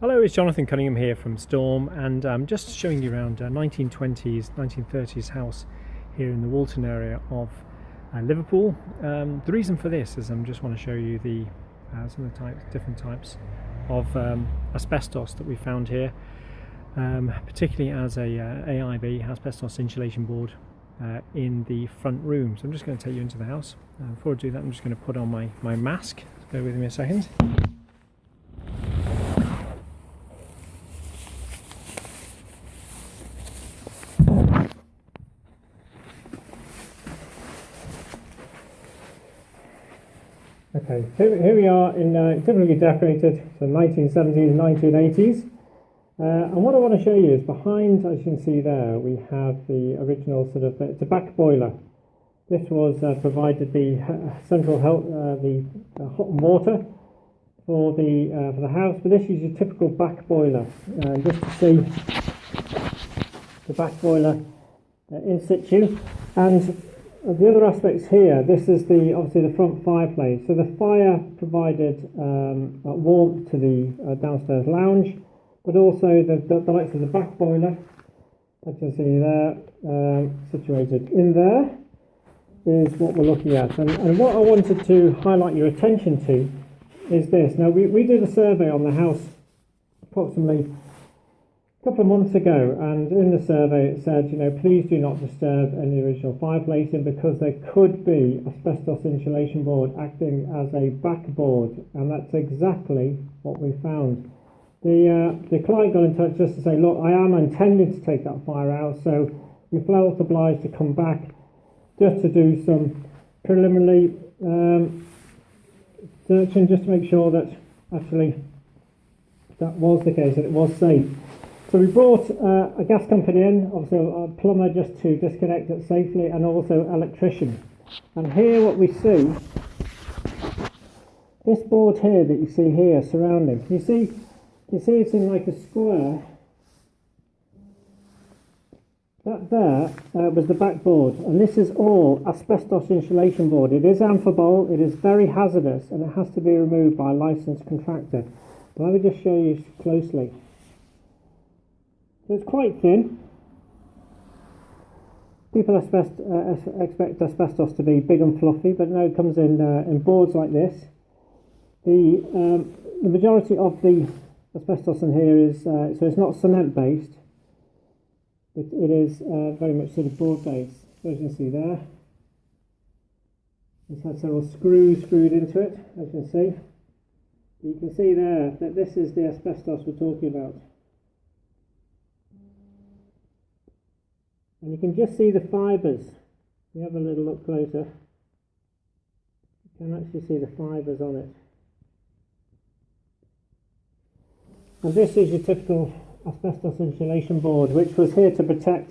Hello, it's Jonathan Cunningham here from Storm, and I'm just showing you around a 1920s, 1930s house here in the Walton area of Liverpool. The reason for this is I just want to show you some of the different types of asbestos that we found here, particularly as a AIB, asbestos insulation board, in the front room. So I'm just going to take you into the house. Before I do that, I'm just going to put on my mask. Bear with me a second. Okay, here we are in typically decorated, so 1970s, 1980s. And what I want to show you is behind, as you can see there, we have the original sort of, it's a back boiler. This was provided the central hot and water for the house, but this is your typical back boiler. Just to see the back boiler in situ. And the other aspects here, this is obviously the front fireplace. So the fire provided warmth to the downstairs lounge, but also the likes of the back boiler, as you can see there, situated in there, is what we're looking at. And what I wanted to highlight your attention to is this. Now we did a survey on the house approximately a couple of months ago, and in the survey it said, please do not disturb any original fireplacing because there could be asbestos insulation board acting as a backboard, and that's exactly what we found. The client got in touch just to say, look, I am intending to take that fire out, so we felt obliged to come back just to do some preliminary searching, just to make sure that actually that was the case, that it was safe. So we brought a gas company in, obviously a plumber just to disconnect it safely, and also electrician. And here what we see, this board here that you see here surrounding, you see it's in like a square. That there was the backboard, and this is all asbestos insulation board. It is amphibole, it is very hazardous, and it has to be removed by a licensed contractor. But let me just show you closely. So it's quite thin. People expect asbestos to be big and fluffy, but no, it comes in boards like this. The majority of the asbestos in here is, so it's not cement based. It is very much sort of board based. So as you can see there, it's had several screws screwed into it, as you can see. You can see there that this is the asbestos we're talking about. And you can just see the fibres. If you have a little look closer, you can actually see the fibres on it. And this is your typical asbestos insulation board, which was here to protect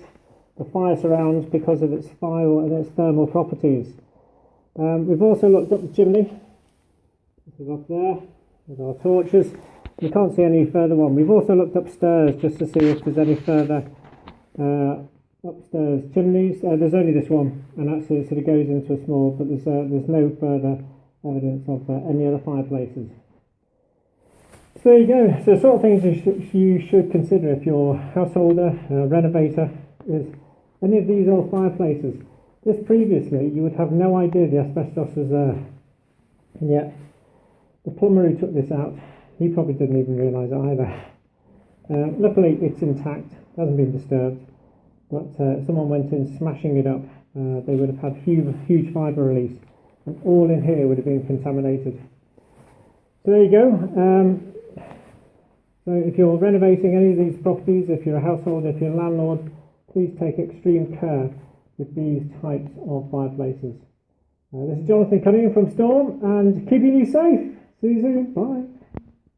the fire surrounds because of its fire and its thermal properties. We've also looked up the chimney. This is up there with our torches. You can't see any further on. We've also looked upstairs just to see if there's any further upstairs chimneys. There's only this one, and actually it sort of goes into a small, but there's no further evidence of any other fireplaces. So there you go. So the sort of things you should consider if you're a householder, renovator, is any of these old fireplaces. Just previously you would have no idea the asbestos was there, and yet the plumber who took this out, he probably didn't even realise it either. Luckily it's intact, hasn't been disturbed. But someone went in smashing it up, they would have had huge fibre release, and all in here would have been contaminated. So there you go. So if you're renovating any of these properties, if you're a householder, if you're a landlord, please take extreme care with these types of fireplaces. This is Jonathan Cunningham from Storm, and keeping you safe. See you soon. Bye.